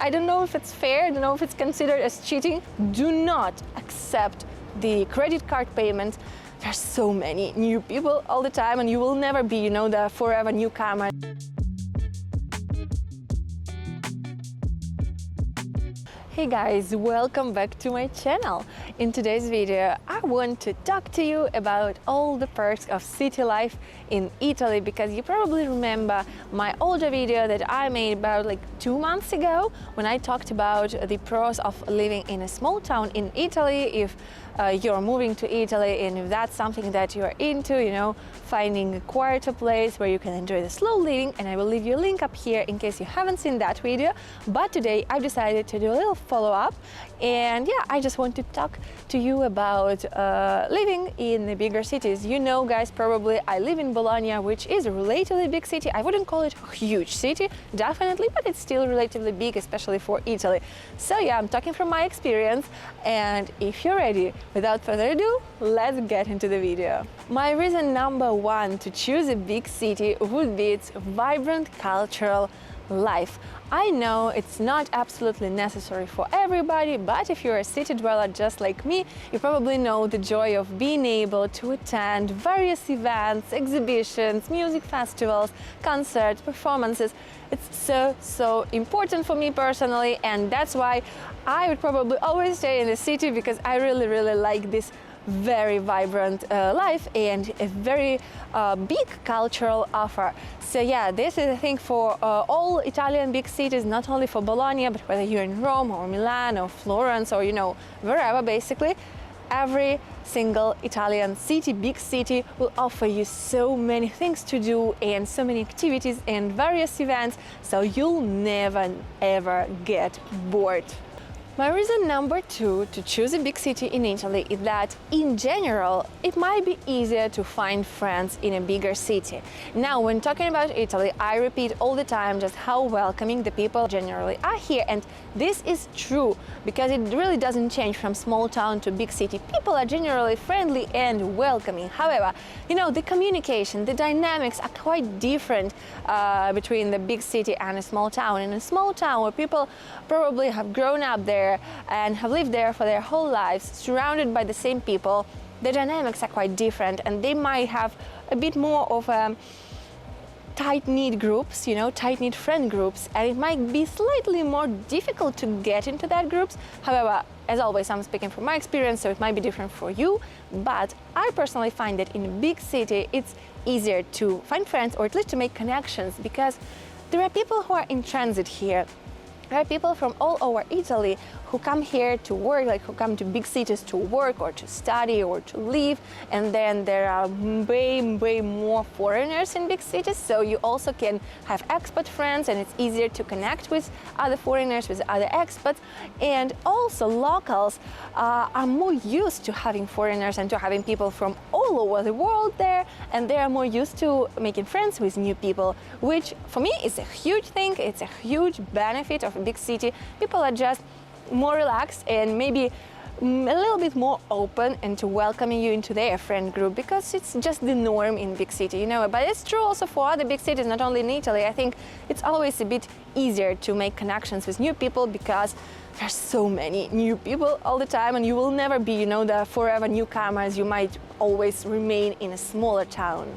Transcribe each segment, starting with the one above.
I don't know if it's fair, I don't know if it's considered as cheating. Do not accept the credit card payment. There's so many new people all the time, and you will never be, the forever newcomer. Hey guys, welcome back to my channel. In today's video, I want to talk to you about all the perks of city life in Italy, because you probably remember my older video that I made about like 2 months ago when I talked about the pros of living in a small town in Italy. If you're moving to Italy and if that's something that you're into, finding a quieter place where you can enjoy the slow living, and I will leave you a link up here in case you haven't seen that video. But today I've decided to do a little follow-up, and yeah, I just want to talk to you about living in the bigger cities. Guys, probably I live in Bologna, which is a relatively big city. I wouldn't call it a huge city, definitely, but it's still relatively big, especially for Italy. So yeah, I'm talking from my experience, and if you're ready, without further ado, let's get into the video. My reason number one to choose a big city would be its vibrant cultural life. I know it's not absolutely necessary for everybody, but if you're a city dweller just like me, you probably know the joy of being able to attend various events, exhibitions, music festivals, concerts, performances. It's so important for me personally, and that's why I would probably always stay in the city, because I really like this very vibrant life and a very big cultural offer. So yeah, this is a thing for all Italian big cities, not only for Bologna, but whether you're in Rome or Milan or Florence or wherever, basically every single Italian city, big city, will offer you so many things to do and so many activities and various events, so you'll never ever get bored. My reason number two to choose a big city in Italy is that, in general, it might be easier to find friends in a bigger city. Now, when talking about Italy, I repeat all the time just how welcoming the people generally are here, and this is true because it really doesn't change from small town to big city. People are generally friendly and welcoming. However, the communication, the dynamics are quite different between the big city and a small town. In a small town where people probably have grown up there and have lived there for their whole lives, surrounded by the same people, the dynamics are quite different, and they might have a bit more of tight-knit groups, tight-knit friend groups, and it might be slightly more difficult to get into that groups. However, as always, I'm speaking from my experience, so it might be different for you, but I personally find that in a big city it's easier to find friends, or at least to make connections, because there are people who are in transit here. There are people from all over Italy who come here to work, who come to big cities to work or to study or to live, and then there are way more foreigners in big cities, so you also can have expat friends, and it's easier to connect with other foreigners, with other expats. And also locals are more used to having foreigners and to having people from all over the world there, and they are more used to making friends with new people, which for me is a huge thing. It's a huge benefit of a big city. People are just more relaxed and maybe a little bit more open into welcoming you into their friend group, because it's just the norm in big city, But it's true also for other big cities, not only in Italy. I think it's always a bit easier to make connections with new people, because there's so many new people all the time, and you will never be, the forever newcomers. You might always remain in a smaller town.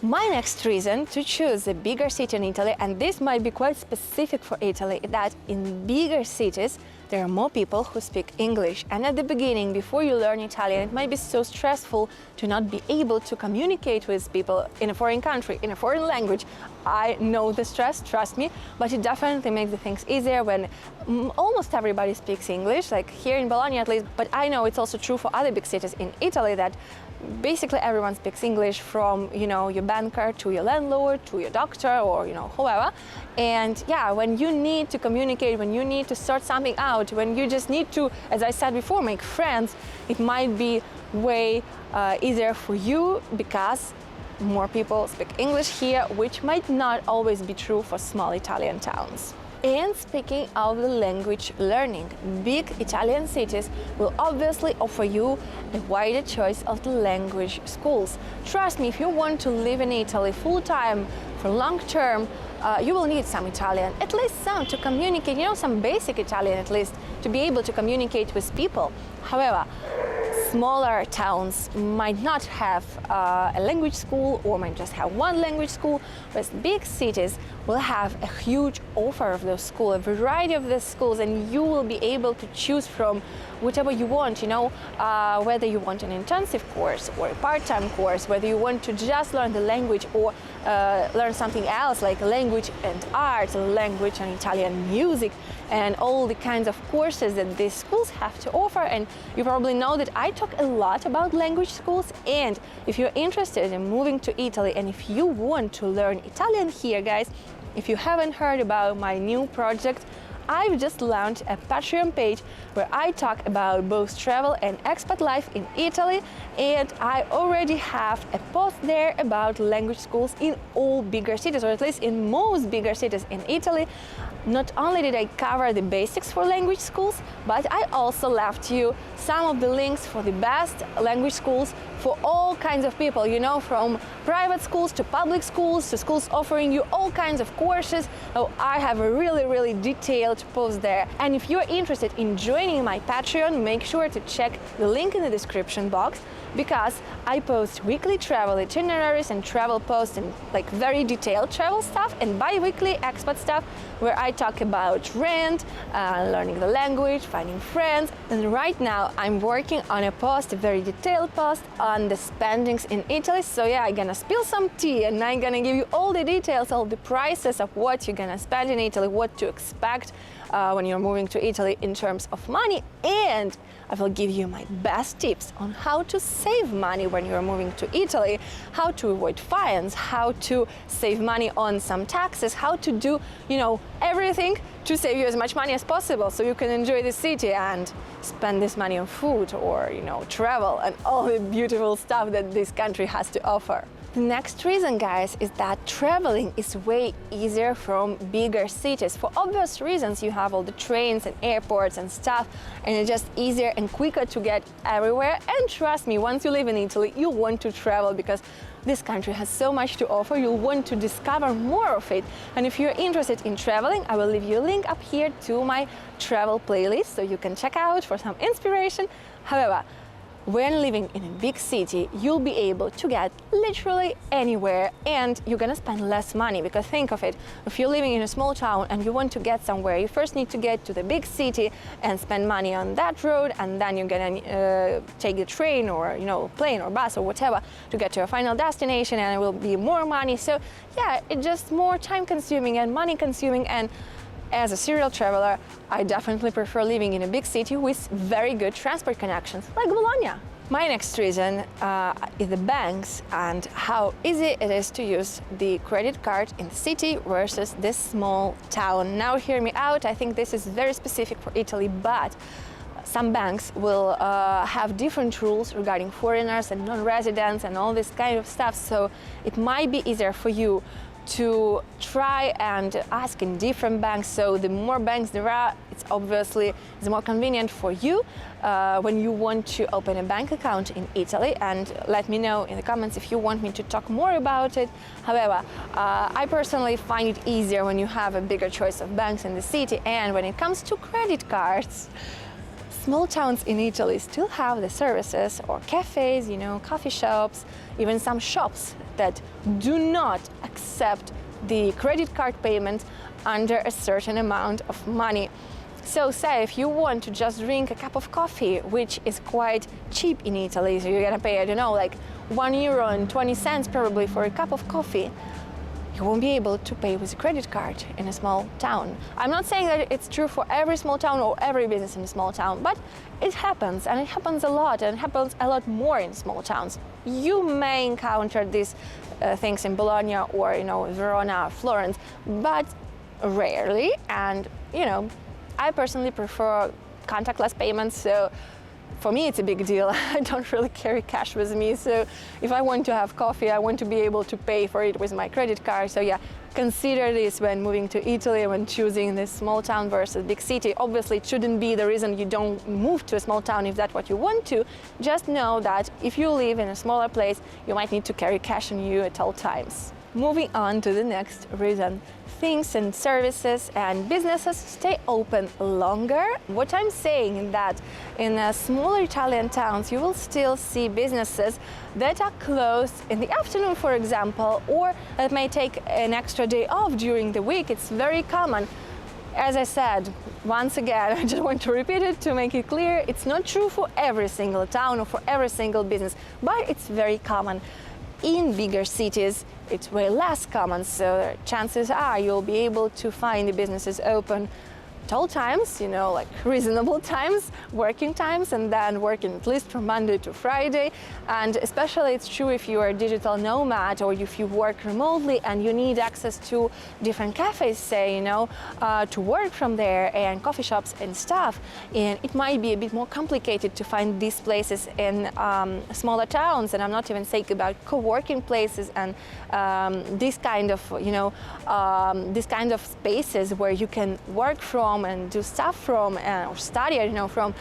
My next reason to choose a bigger city in Italy, and this might be quite specific for Italy, is that in bigger cities there are more people who speak English. And at the beginning, before you learn Italian, it might be so stressful to not be able to communicate with people in a foreign country, in a foreign language. I know the stress, trust me, but it definitely makes the things easier when almost everybody speaks English, like here in Bologna at least. But I know it's also true for other big cities in Italy that basically everyone speaks English, from your banker to your landlord to your doctor, or whoever. And yeah, when you need to communicate, when you need to sort something out, when you just need to, as I said before, make friends, it might be way easier for you, because more people speak English here, which might not always be true for small Italian towns. And speaking of the language learning, big Italian cities will obviously offer you a wider choice of the language schools. Trust me, if you want to live in Italy full-time for long term, you will need some Italian, at least some, to communicate, some basic Italian at least, to be able to communicate with people. However, smaller towns might not have a language school or might just have one language school, whereas big cities will have a huge offer of those schools, a variety of these schools, and you will be able to choose from whatever you want, whether you want an intensive course or a part-time course, whether you want to just learn the language or learn something else like language and art, language and Italian music, and all the kinds of courses that these schools have to offer. And you probably know that I talk a lot about language schools, and if you're interested in moving to Italy and if you want to learn Italian here, guys, if you haven't heard about my new project, I've just launched a Patreon page where I talk about both travel and expat life in Italy, and I already have a post there about language schools in all bigger cities, or at least in most bigger cities in Italy. Not only did I cover the basics for language schools, but I also left you some of the links for the best language schools for all kinds of people, from private schools to public schools to schools offering you all kinds of courses. So I have a really detailed post there. And if you're interested in joining my Patreon, make sure to check the link in the description box, because I post weekly travel itineraries and travel posts and very detailed travel stuff, and bi-weekly expat stuff where I talk about rent, learning the language, finding friends. And right now I'm working on a post, a very detailed post on the spendings in Italy. So yeah, I'm gonna spill some tea and I'm gonna give you all the details, all the prices of what you're gonna spend in Italy, what to expect when you're moving to Italy in terms of money, and I will give you my best tips on how to save money when you're moving to Italy, how to avoid fines, how to save money on some taxes, how to do, everything to save you as much money as possible so you can enjoy the city and spend this money on food or, travel and all the beautiful stuff that this country has to offer. The next reason, guys, is that traveling is way easier from bigger cities. For obvious reasons, you have all the trains and airports and stuff, and it's just easier and quicker to get everywhere. And trust me, once you live in Italy, you'll want to travel because this country has so much to offer. You'll want to discover more of it. And if you're interested in traveling, I will leave you a link up here to my travel playlist so you can check out for some inspiration. However, when living in a big city, you'll be able to get literally anywhere, and you're gonna spend less money, because think of it, if you're living in a small town and you want to get somewhere, you first need to get to the big city and spend money on that road, and then you're gonna take the train or plane or bus or whatever to get to your final destination, and it will be more money. So yeah, it's just more time consuming and money consuming. And as a serial traveler, I definitely prefer living in a big city with very good transport connections, like Bologna. My next reason is the banks and how easy it is to use the credit card in the city versus this small town. Now hear me out, I think this is very specific for Italy, but some banks will have different rules regarding foreigners and non-residents and all this kind of stuff, so it might be easier for you to try and ask in different banks. So the more banks there are, it's more convenient for you when you want to open a bank account in Italy. And let me know in the comments if you want me to talk more about it. However, I personally find it easier when you have a bigger choice of banks in the city. And when it comes to credit cards, small towns in Italy still have the services or cafes, coffee shops, even some shops that do not accept the credit card payment under a certain amount of money. So say if you want to just drink a cup of coffee, which is quite cheap in Italy, so you're gonna pay, €1.20 probably for a cup of coffee, you won't be able to pay with a credit card in a small town. I'm not saying that it's true for every small town or every business in a small town, but it happens, and it happens a lot, and it happens a lot more in small towns. You may encounter these things in Bologna or Verona, Florence, but rarely. And I personally prefer contactless payments, so for me it's a big deal. I don't really carry cash with me, so if I want to have coffee, I want to be able to pay for it with my credit card. So yeah, consider this when moving to Italy, when choosing this small town versus big city. Obviously, it shouldn't be the reason you don't move to a small town if that's what you want to. Just know that if you live in a smaller place, you might need to carry cash on you at all times. moving on to the next reason. Things and services and businesses stay open longer. What I'm saying is that in smaller Italian towns you will still see businesses that are closed in the afternoon, for example, or that may take an extra day off during the week. It's very common. As I said, once again, I just want to repeat it to make it clear, it's not true for every single town or for every single business, but it's very common. In bigger cities, it's way less common, so chances are you'll be able to find the businesses open at all times, you know, like reasonable times, working times, and then working at least from Monday to Friday. And especially it's true if you are a digital nomad or if you work remotely and you need access to different cafes, say, you know, to work from there, and coffee shops and stuff. And it might be a bit more complicated to find these places in smaller towns. And I'm not even saying about co-working places and this kind of, you know, this kind of spaces where you can work from and do stuff from or study, you know, from,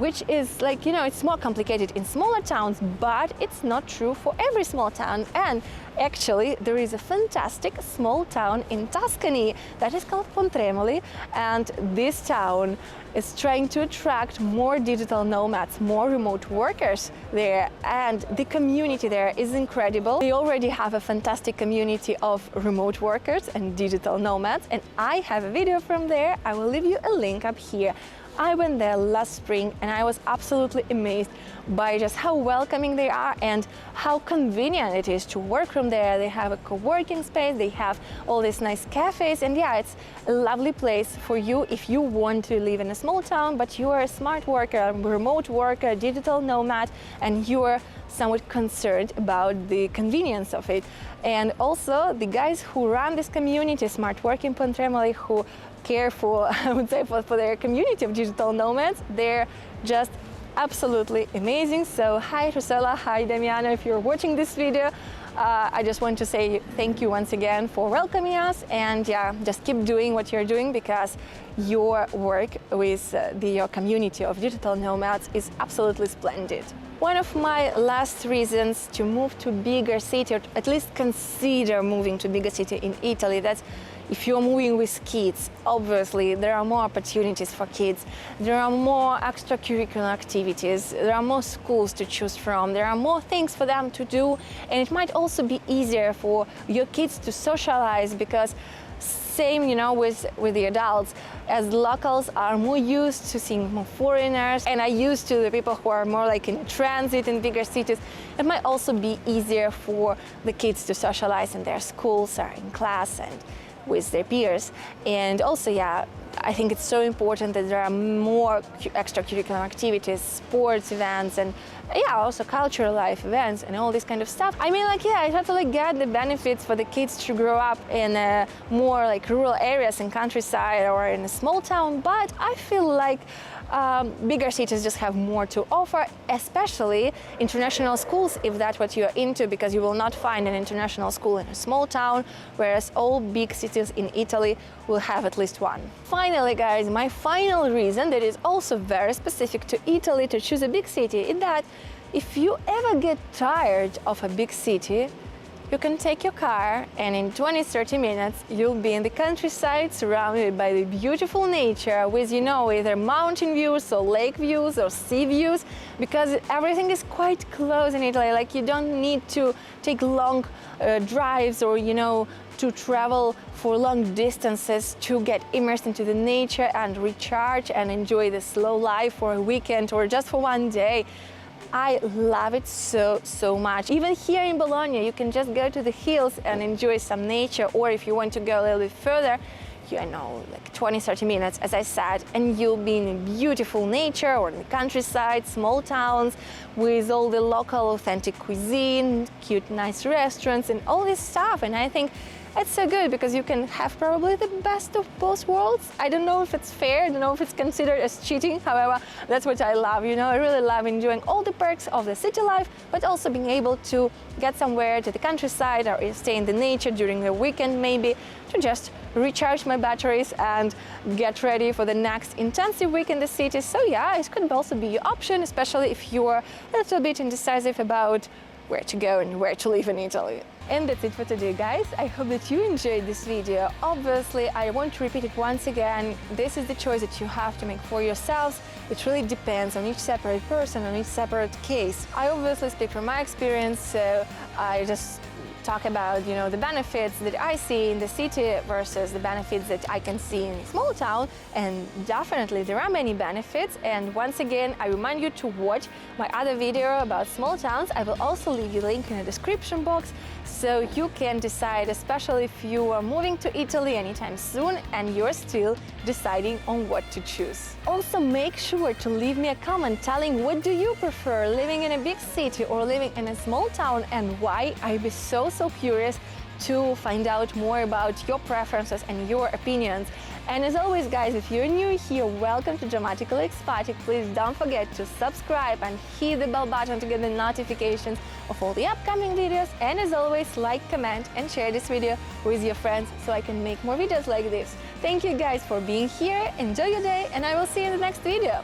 which is like, you know, it's more complicated in smaller towns, but it's not true for every small town. And actually there is a fantastic small town in Tuscany that is called Pontremoli, and this town is trying to attract more digital nomads, more remote workers there, and the community there is incredible. They already have a fantastic community of remote workers and digital nomads, and I have a video from there. I will leave you a link up here. I went there last spring and I was absolutely amazed by just how welcoming they are and how convenient it is to work from there. They have a co-working space, they have all these nice cafes, and yeah, it's a lovely place for you if you want to live in a small town, but you are a smart worker, a remote worker, a digital nomad, and you are somewhat concerned about the convenience of it. And also the guys who run this community, Smart Working Pontremoli, who care for, I would say, for their community of digital nomads, they're just absolutely amazing. So hi Rosella, hi Damiano, if you're watching this video, I just want to say thank you once again for welcoming us, and yeah, just keep doing what you're doing, because your work with your community of digital nomads is absolutely splendid. One of my last reasons to move to bigger city, or at least consider moving to bigger city in Italy, that's if you're moving with kids, obviously there are more opportunities for kids, there are more extracurricular activities, there are more schools to choose from, there are more things for them to do, and it might also be easier for your kids to socialize, because same, you know, with the adults, as locals are more used to seeing more foreigners and are used to the people who are more like in transit in bigger cities, it might also be easier for the kids to socialize in their schools or in class and with their peers. And also, yeah, I think it's so important that there are more extracurricular activities, sports events, and yeah, also cultural life events and all this kind of stuff. I mean, like, yeah, I totally get the benefits for the kids to grow up in more like rural areas in countryside or in a small town, but I feel like bigger cities just have more to offer, especially international schools, if that's what you're into, because you will not find an international school in a small town, whereas all big cities in Italy will have at least one. Finally, guys, my final reason that is also very specific to Italy to choose a big city is that if you ever get tired of a big city, you can take your car and in 20-30 minutes you'll be in the countryside, surrounded by the beautiful nature with, you know, either mountain views or lake views or sea views, because everything is quite close in Italy. Like, you don't need to take long drives or, you know, to travel for long distances to get immersed into the nature and recharge and enjoy the slow life for a weekend or just for one day. I love it so much. Even here in Bologna, you can just go to the hills and enjoy some nature, or if you want to go a little bit further, you know, like 20-30 minutes, as I said, and you'll be in beautiful nature or in the countryside, small towns with all the local authentic cuisine, cute, nice restaurants and all this stuff. And I think it's so good because you can have probably the best of both worlds. I don't know if it's fair, I don't know if it's considered as cheating, however, that's what I love, you know. I really love enjoying all the perks of the city life, but also being able to get somewhere to the countryside or stay in the nature during the weekend maybe, to just recharge my batteries and get ready for the next intensive week in the city. So yeah, it could also be your option, especially if you're a little bit indecisive about where to go and where to live in Italy. And that's it for today, guys. I hope that you enjoyed this video. Obviously, I want to repeat it once again. This is the choice that you have to make for yourselves. It really depends on each separate person, on each separate case. I obviously speak from my experience, so I just talk about, the benefits that I see in the city versus the benefits that I can see in a small town, and definitely there are many benefits. And once again, I remind you to watch my other video about small towns. I will also leave you a link in the description box so you can decide, especially if you are moving to Italy anytime soon and you're still deciding on what to choose. Also, make sure to leave me a comment telling what do you prefer, living in a big city or living in a small town, and why. I'd be so curious to find out more about your preferences and your opinions. And as always, guys, if you're new here, welcome to Dramatically Expatic. Please don't forget to subscribe and hit the bell button to get the notifications of all the upcoming videos. And as always, like, comment and share this video with your friends so I can make more videos like this. Thank you guys for being here. Enjoy your day, and I will see you in the next video.